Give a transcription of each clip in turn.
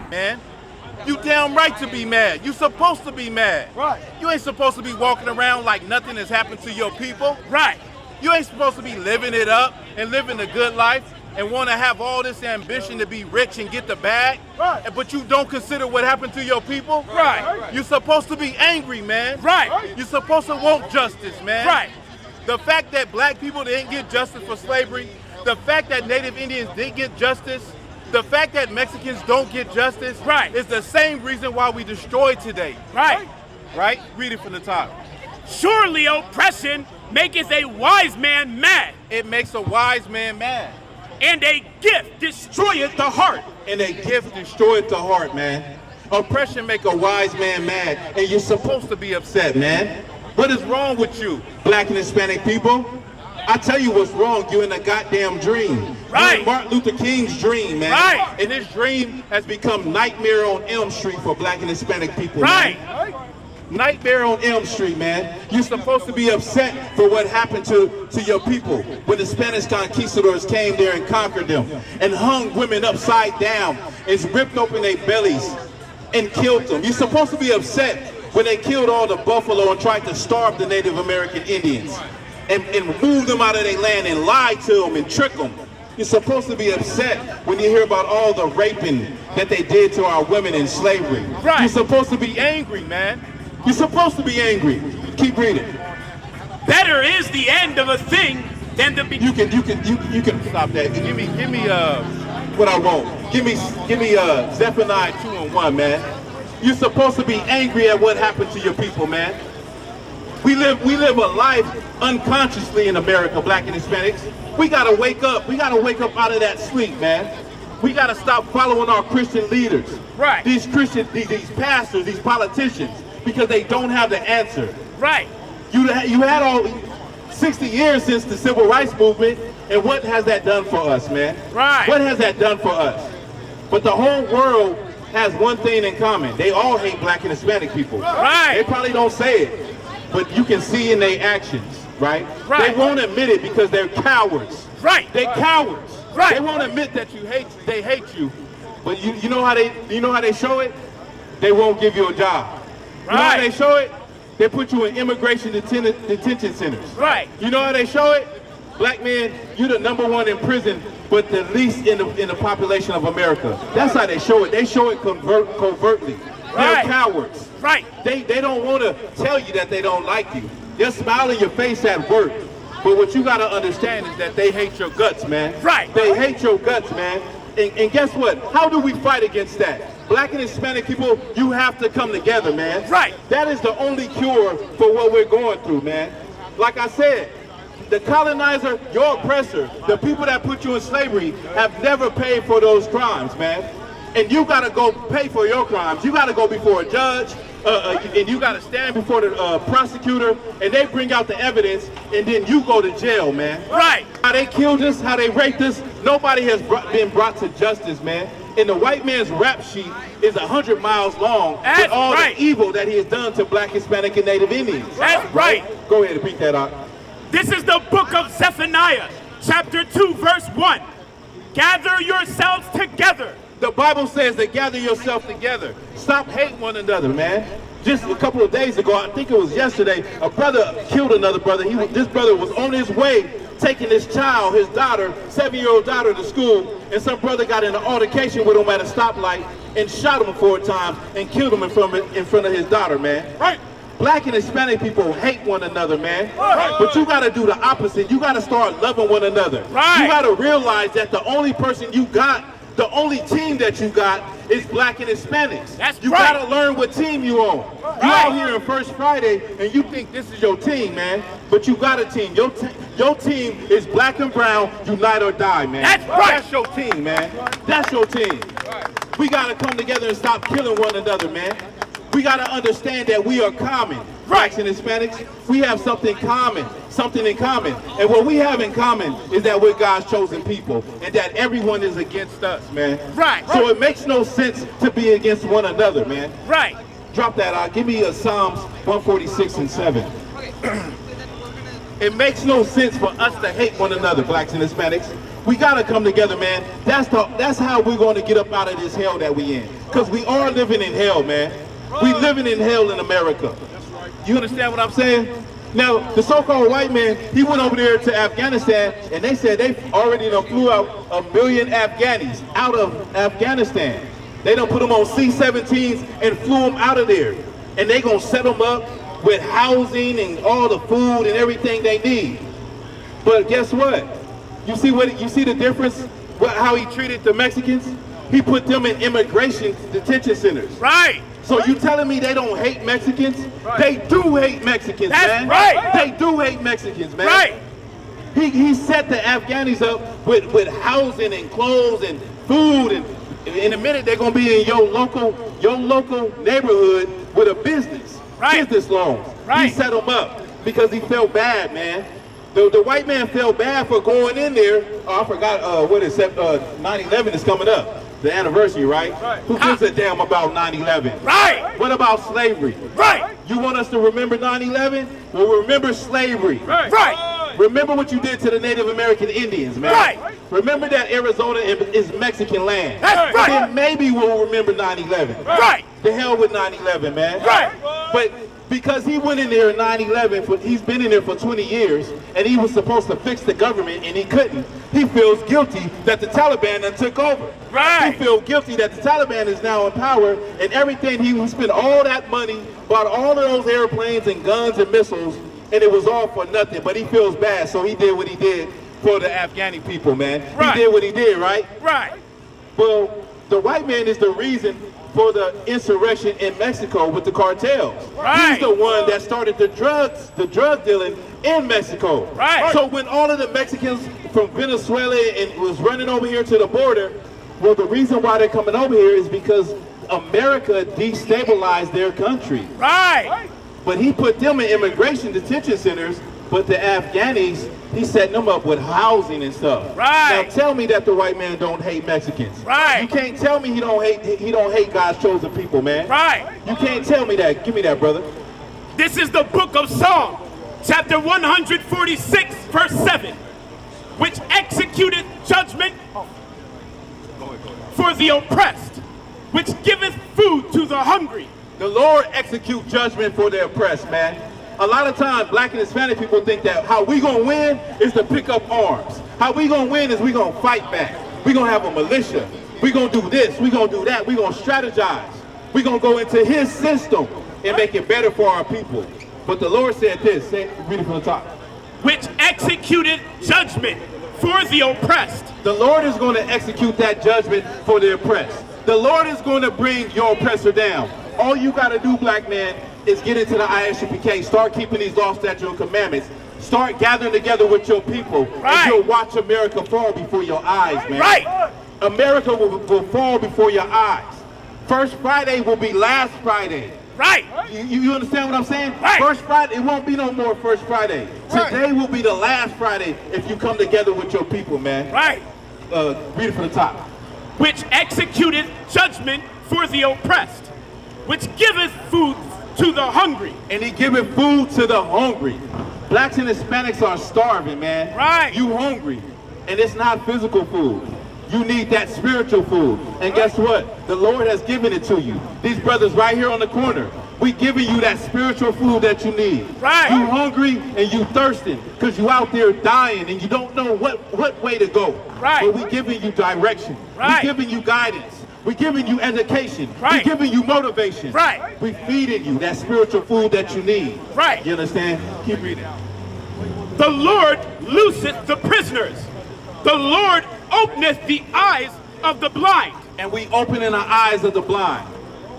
man. You damn right to be mad. You supposed to be mad. Right. You ain't supposed to be walking around like nothing has happened to your people. Right. You ain't supposed to be living it up and living a good life and want to have all this ambition to be rich and get the bag. Right. But you don't consider what happened to your people. Right. You're supposed to be angry, man. Right. You're supposed to want justice, man. Right. The fact that black people didn't get justice for slavery, the fact that Native Indians didn't get justice, the fact that Mexicans don't get justice, right, is the same reason why we destroyed today. Right. Right? Read it from the top. Surely oppression maketh a wise man mad. It makes a wise man mad. And a gift destroyeth the heart. And a gift destroyeth the heart, man. Oppression make a wise man mad, and you're supposed to be upset, man. What is wrong with you, black and Hispanic people? I tell you what's wrong, you're in a goddamn dream. Right. You're in Martin Luther King's dream, man. Right. And this dream has become Nightmare on Elm Street for black and Hispanic people, right, man. Nightmare on Elm Street, man. You're supposed to be upset for what happened to your people when the Spanish conquistadors came there and conquered them and hung women upside down and ripped open their bellies and killed them. You're supposed to be upset when they killed all the buffalo and tried to starve the Native American Indians and move them out of their land and lie to them and trick them. You're supposed to be upset when you hear about all the raping that they did to our women in slavery. Right. You're supposed to be angry, man. You're supposed to be angry. Keep reading. Better is the end of a thing than the beginning. You can stop that. Give me what I want. Give me Zephaniah 2:1, man. You're supposed to be angry at what happened to your people, man. We live a life unconsciously in America, black and Hispanics. We gotta wake up. We gotta wake up out of that sleep, man. We gotta stop following our Christian leaders. Right. These pastors, these politicians, because they don't have the answer. Right. You had all 60 years since the Civil Rights Movement, and what has that done for us, man? Right. What has that done for us? But the whole world has one thing in common. They all hate black and Hispanic people. Right. They probably don't say it, but you can see in their actions, right? Right. They won't admit it because they're cowards. Right. They're cowards. Right. They won't admit that they hate you. But you know how they show it? They won't give you a job. You know how they show it? They put you in immigration detention centers. Right. You know how they show it? Black man, you're the #1 in prison, but the least in the population of America. That's how they show it. They show it covertly. They're cowards. Right. They don't want to tell you that they don't like you. They'll smile in your face at work. But what you got to understand is that they hate your guts, man. Right. They hate your guts, man. And guess what? How do we fight against that? Black and Hispanic people, you have to come together, man. Right. That is the only cure for what we're going through, man. Like I said, the colonizer, your oppressor, the people that put you in slavery have never paid for those crimes, man. And you got to go pay for your crimes. You got to go before a judge, and you got to stand before the prosecutor, and they bring out the evidence, and then you go to jail, man. Right. How they killed us, how they raped us, nobody has been brought to justice, man. And the white man's rap sheet is 100 miles long with all the evil that he has done to black, Hispanic, and Native Indians. That's right. Go ahead and read that out. This is the book of Zephaniah, chapter 2, verse 1. Gather yourselves together. The Bible says to gather yourself together. Stop hating one another, man. Just a couple of days ago, I think it was yesterday, a brother killed another brother. This brother was on his way taking his child, his daughter, 7-year-old daughter to school, and some brother got in an altercation with him at a stoplight and shot him 4 times and killed him in front of his daughter, man. Right. Black and Hispanic people hate one another, man. Right. But you got to do the opposite. You got to start loving one another. Right. You got to realize that the only person you got, the only team that you got is black and Hispanics. That's you right. got to learn what team you on. You out here on First Friday and you think this is your team, man. But you got a team. Your team is black and brown, unite or die, man. That's right. That's your team, man. That's your team. We got to come together and stop killing one another, man. We got to understand that we are common. Blacks and Hispanics, we have something in common. And what we have in common is that we're God's chosen people and that everyone is against us, man. Right. So it makes no sense to be against one another, man. Right. Drop that out. Give me Psalms 146 and 7. It makes no sense for us to hate one another, blacks and Hispanics. We gotta come together, man. That's how we're going to get up out of this hell that we in. Because we are living in hell, man. We living in hell in America. You understand what I'm saying? Now, the so-called white man, he went over there to Afghanistan, and they said they already done flew out 1 million Afghanis out of Afghanistan. They done put them on C-17s and flew them out of there. And they gonna set them up with housing and all the food and everything they need. But guess what? You see the difference? How he treated the Mexicans? He put them in immigration detention centers. Right. So you telling me they don't hate Mexicans? Right. They do hate Mexicans, man. Right. They do hate Mexicans, man. Right. He set the Afghanis up with housing and clothes and food, and in a minute they're gonna be in your local neighborhood with a business, business loans. Right. He set them up because he felt bad, man. The white man felt bad for going in there. Oh, I forgot what is it? 9/11 is coming up. The anniversary, right? Who gives a damn about 9/11? Right. What about slavery? Right. You want us to remember 9/11? Well, remember slavery. Right. Remember what you did to the Native American Indians, man. Right. Remember that Arizona is Mexican land. That's right. Then maybe we'll remember 9/11. Right. The hell with 9/11, man. Right. But because he went in there in 9/11, he's been in there for 20 years, and he was supposed to fix the government, and he couldn't. He feels guilty that the Taliban done took over. Right. He feels guilty that the Taliban is now in power, and everything, he spent all that money, bought all of those airplanes and guns and missiles, and it was all for nothing. But he feels bad, so he did what he did for the Afghani people, man. Right. He did what he did, right? Right. Well, the white man is the reason for the insurrection in Mexico with the cartels. Right. He's the one that started the drug dealing in Mexico. Right. So when all of the Mexicans from Venezuela and was running over here to the border, well, the reason why they're coming over here is because America destabilized their country. Right. But he put them in immigration detention centers, but the Afghanis, he's setting them up with housing and stuff. Right. Now tell me that the white man don't hate Mexicans. Right. You can't tell me he don't hate God's chosen people, man. Right. You can't tell me that. Give me that, brother. This is the book of Psalms, chapter 146, verse 7, which executed judgment for the oppressed, which giveth food to the hungry. The Lord execute judgment for the oppressed, man. A lot of times, black and Hispanic people think that how we gonna win is to pick up arms. How we gonna win is we gonna fight back. We gonna have a militia. We gonna do this, we gonna do that. We gonna strategize. We gonna go into his system and make it better for our people. But the Lord said this, read it from the top. Which executed judgment for the oppressed. The Lord is gonna execute that judgment for the oppressed. The Lord is gonna bring your oppressor down. All you gotta do, black man, is get into the I.S.U.P.K. Start keeping these laws, statutes, and commandments. Start gathering together with your people. Right. And you'll watch America fall before your eyes, man. Right. America will fall before your eyes. First Friday will be last Friday. Right. You understand what I'm saying? Right. First Friday, it won't be no more First Friday. Right. Today will be the last Friday if you come together with your people, man. Right. Read it from the top. Which executed judgment for the oppressed, which giveth food to the hungry. And he giving food to the hungry. Blacks and Hispanics are starving, man. Right. You hungry. And it's not physical food. You need that spiritual food. And guess what? The Lord has given it to you. These brothers right here on the corner, we giving you that spiritual food that you need. Right. You hungry and you thirsting because you out there dying and you don't know what way to go. Right. But we giving you direction. Right. We giving you guidance. We're giving you education. Right. We're giving you motivation. Right. We're feeding you that spiritual food that you need. Right. You understand? Keep reading. The Lord looseth the prisoners. The Lord openeth the eyes of the blind. And we opening the eyes of the blind.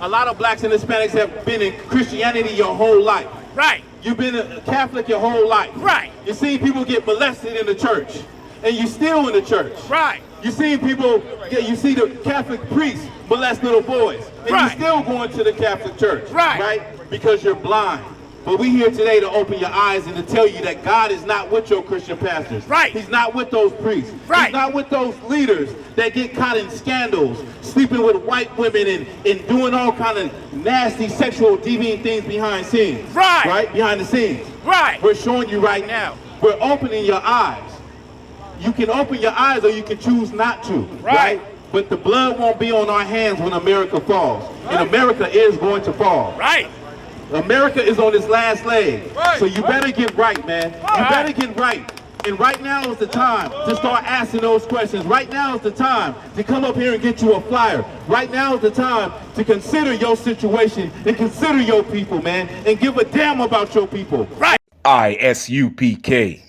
A lot of blacks and Hispanics have been in Christianity your whole life. Right. You've been a Catholic your whole life. Right. You see people get molested in the church. And you still in the church. Right. You see people, you see the Catholic priests molest little boys. And Right. you're still going to the Catholic church. Right. Right? Because you're blind. But we're here today to open your eyes and to tell you that God is not with your Christian pastors. Right. He's not with those priests. Right. He's not with those leaders that get caught in scandals, sleeping with white women and doing all kind of nasty sexual deviant things behind scenes. Right. Right? Behind the scenes. Right. We're showing you right now. We're opening your eyes. You can open your eyes or you can choose not to, right? But the blood won't be on our hands when America falls. And America is going to fall. Right. America is on its last leg. So you better get right, man. You better get right. And right now is the time to start asking those questions. Right now is the time to come up here and get you a flyer. Right now is the time to consider your situation and consider your people, man. And give a damn about your people. Right. I.S.U.P.K.